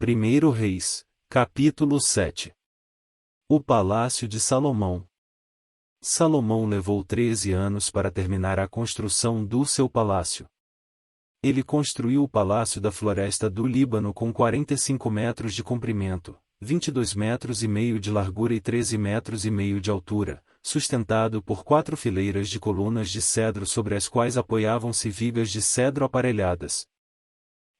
1 Reis, capítulo 7. O Palácio de Salomão. Salomão levou 13 anos para terminar a construção do seu palácio. Ele construiu o Palácio da Floresta do Líbano com 45 metros de comprimento, 22 metros e meio de largura e 13 metros e meio de altura, sustentado por 4 fileiras de colunas de cedro sobre as quais apoiavam-se vigas de cedro aparelhadas.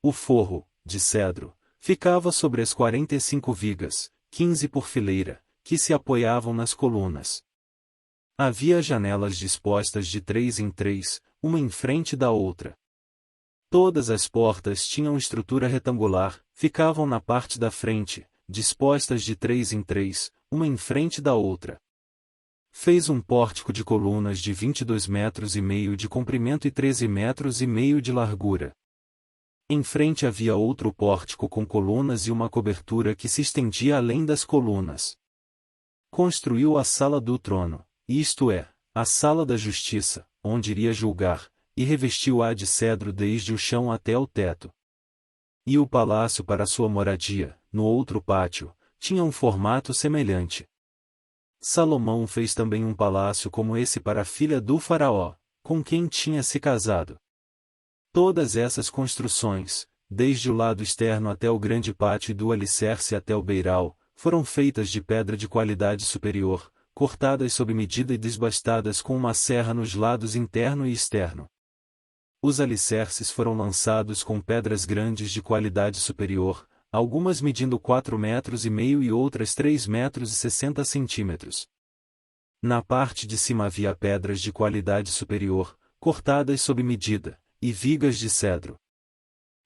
O forro, de cedro, ficava sobre as 45 vigas, 15 por fileira, que se apoiavam nas colunas. Havia janelas dispostas de 3 em 3, uma em frente da outra. Todas as portas tinham estrutura retangular, ficavam na parte da frente, dispostas de 3 em 3, uma em frente da outra. Fez um pórtico de colunas de 22 metros e meio de comprimento e 13 metros e meio de largura. Em frente havia outro pórtico com colunas e uma cobertura que se estendia além das colunas. Construiu a sala do trono, isto é, a sala da justiça, onde iria julgar, e revestiu-a de cedro desde o chão até o teto. E o palácio para sua moradia, no outro pátio, tinha um formato semelhante. Salomão fez também um palácio como esse para a filha do faraó, com quem tinha se casado. Todas essas construções, desde o lado externo até o grande pátio e do alicerce até o beiral, foram feitas de pedra de qualidade superior, cortadas sob medida e desbastadas com uma serra nos lados interno e externo. Os alicerces foram lançados com pedras grandes de qualidade superior, algumas medindo 4 metros e meio e outras 3 metros e 60 centímetros. Na parte de cima havia pedras de qualidade superior, cortadas sob medida, e vigas de cedro.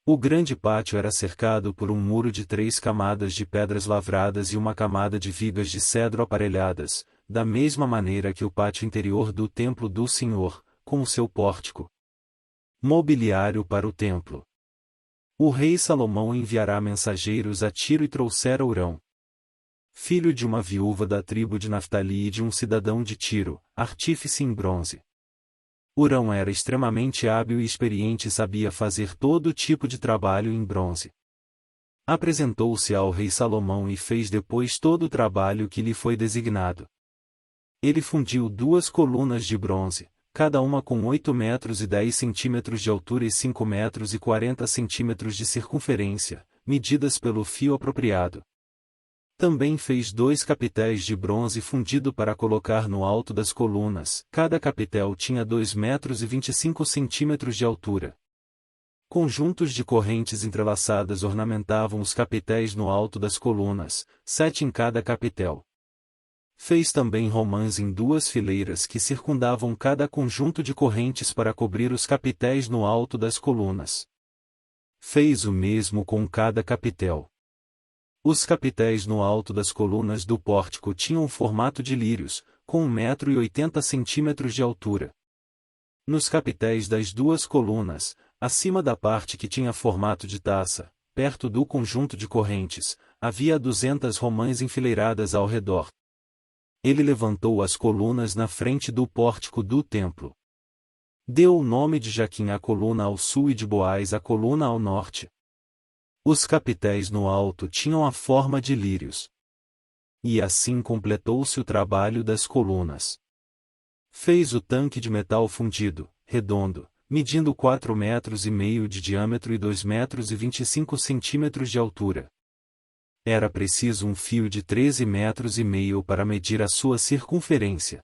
O grande pátio era cercado por um muro de 3 camadas de pedras lavradas e uma camada de vigas de cedro aparelhadas, da mesma maneira que o pátio interior do templo do Senhor, com o seu pórtico. Mobiliário para o templo. O rei Salomão enviará mensageiros a Tiro e trouxera Hurão, filho de uma viúva da tribo de Naftali e de um cidadão de Tiro, artífice em bronze. Hurão era extremamente hábil e experiente e sabia fazer todo tipo de trabalho em bronze. Apresentou-se ao rei Salomão e fez depois todo o trabalho que lhe foi designado. Ele fundiu 2 colunas de bronze, cada uma com 8 metros e 10 centímetros de altura e 5 metros e 40 centímetros de circunferência, medidas pelo fio apropriado. Também fez 2 capitéis de bronze fundido para colocar no alto das colunas, cada capitel tinha 2 metros e 25 centímetros de altura. Conjuntos de correntes entrelaçadas ornamentavam os capitéis no alto das colunas, 7 em cada capitel. Fez também romãs em 2 fileiras que circundavam cada conjunto de correntes para cobrir os capitéis no alto das colunas. Fez o mesmo com cada capitel. Os capitéis no alto das colunas do pórtico tinham o formato de lírios, com 1,80 m de altura. Nos capitéis das 2 colunas, acima da parte que tinha formato de taça, perto do conjunto de correntes, havia 200 romãs enfileiradas ao redor. Ele levantou as colunas na frente do pórtico do templo. Deu o nome de Jaquim à coluna ao sul e de Boaz à coluna ao norte. Os capitéis no alto tinham a forma de lírios. E assim completou-se o trabalho das colunas. Fez o tanque de metal fundido, redondo, medindo 4 metros e meio de diâmetro e 2 metros e 25 centímetros de altura. Era preciso um fio de 13 metros e meio para medir a sua circunferência.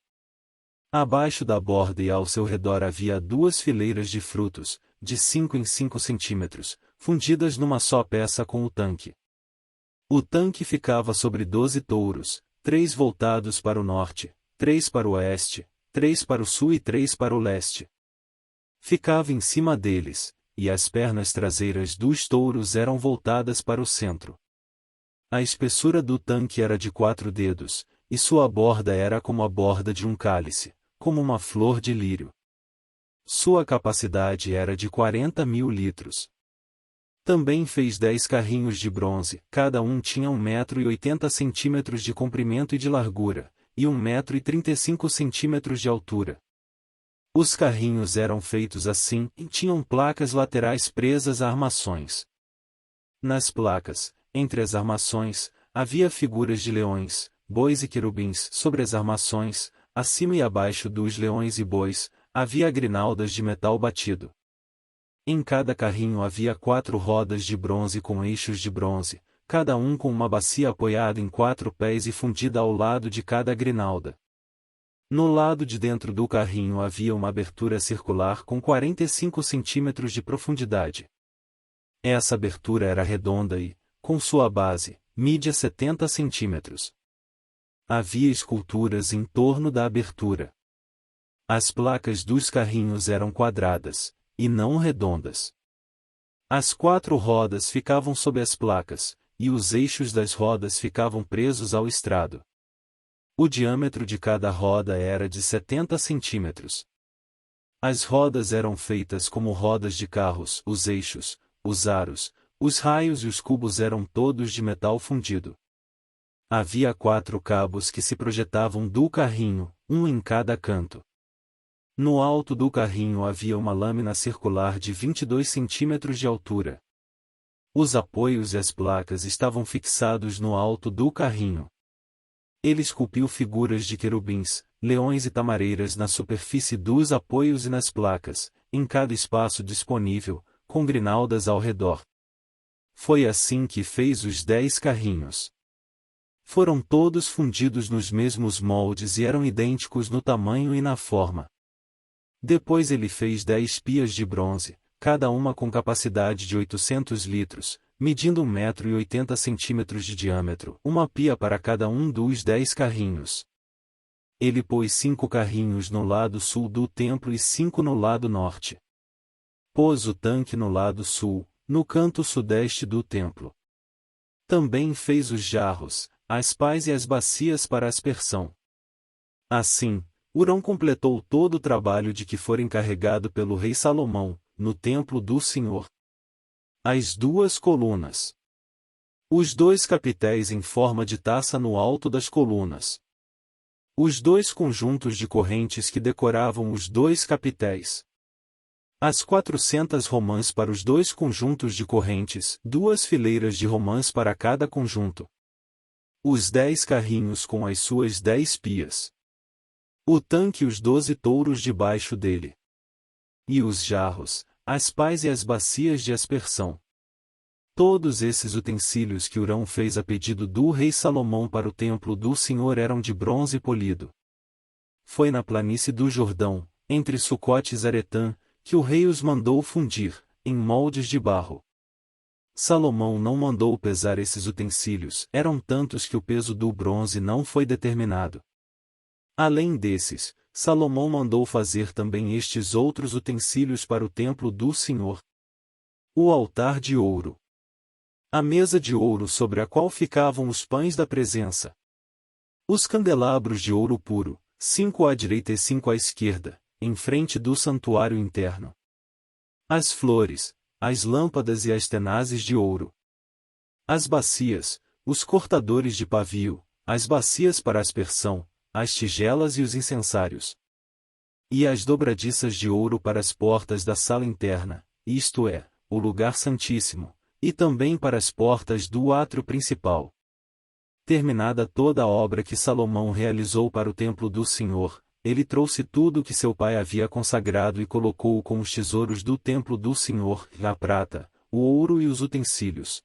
Abaixo da borda e ao seu redor havia 2 fileiras de frutos, de 5 em 5 centímetros, fundidas numa só peça com o tanque. O tanque ficava sobre 12 touros, 3 voltados para o norte, 3 para o oeste, 3 para o sul e 3 para o leste. Ficava em cima deles, e as pernas traseiras dos touros eram voltadas para o centro. A espessura do tanque era de 4 dedos, e sua borda era como a borda de um cálice, como uma flor de lírio. Sua capacidade era de 40.000 litros. Também fez 10 carrinhos de bronze, cada um tinha 1,80 m de comprimento e de largura, e 1,35 m de altura. Os carrinhos eram feitos assim e tinham placas laterais presas a armações. Nas placas, entre as armações, havia figuras de leões, bois e querubins. Sobre as armações, acima e abaixo dos leões e bois, havia grinaldas de metal batido. Em cada carrinho havia 4 rodas de bronze com eixos de bronze, cada um com uma bacia apoiada em 4 pés e fundida ao lado de cada grinalda. No lado de dentro do carrinho havia uma abertura circular com 45 centímetros de profundidade. Essa abertura era redonda e, com sua base, media 70 centímetros. Havia esculturas em torno da abertura. As placas dos carrinhos eram quadradas, e não redondas. As 4 rodas ficavam sob as placas, e os eixos das rodas ficavam presos ao estrado. O diâmetro de cada roda era de 70 centímetros. As rodas eram feitas como rodas de carros, os eixos, os aros, os raios e os cubos eram todos de metal fundido. Havia 4 cabos que se projetavam do carrinho, um em cada canto. No alto do carrinho havia uma lâmina circular de 22 centímetros de altura. Os apoios e as placas estavam fixados no alto do carrinho. Ele esculpiu figuras de querubins, leões e tamareiras na superfície dos apoios e nas placas, em cada espaço disponível, com grinaldas ao redor. Foi assim que fez os 10 carrinhos. Foram todos fundidos nos mesmos moldes e eram idênticos no tamanho e na forma. Depois ele fez 10 pias de bronze, cada uma com capacidade de 800 litros, medindo 1,80 m de diâmetro, uma pia para cada um dos 10 carrinhos. Ele pôs 5 carrinhos no lado sul do templo e 5 no lado norte. Pôs o tanque no lado sul, no canto sudeste do templo. Também fez os jarros, as pás e as bacias para aspersão. Assim, Hurão completou todo o trabalho de que fora encarregado pelo rei Salomão, no templo do Senhor. As 2 colunas. Os 2 capitéis em forma de taça no alto das colunas. Os 2 conjuntos de correntes que decoravam os 2 capitéis. As 400 romãs para os 2 conjuntos de correntes, 2 fileiras de romãs para cada conjunto. Os 10 carrinhos com as suas 10 pias. O tanque e os 12 touros debaixo dele. E os jarros, as pás e as bacias de aspersão. Todos esses utensílios que Hurão fez a pedido do rei Salomão para o templo do Senhor eram de bronze polido. Foi na planície do Jordão, entre Sucote e Zaretã, que o rei os mandou fundir, em moldes de barro. Salomão não mandou pesar esses utensílios, eram tantos que o peso do bronze não foi determinado. Além desses, Salomão mandou fazer também estes outros utensílios para o templo do Senhor. O altar de ouro. A mesa de ouro sobre a qual ficavam os pães da presença. Os candelabros de ouro puro, 5 à direita e 5 à esquerda, em frente do santuário interno. As flores, as lâmpadas e as tenazes de ouro. As bacias, os cortadores de pavio, as bacias para aspersão, as tigelas e os incensários. E as dobradiças de ouro para as portas da sala interna, isto é, o lugar santíssimo, e também para as portas do átrio principal. Terminada toda a obra que Salomão realizou para o templo do Senhor, ele trouxe tudo o que seu pai havia consagrado e colocou-o com os tesouros do templo do Senhor, a prata, o ouro e os utensílios,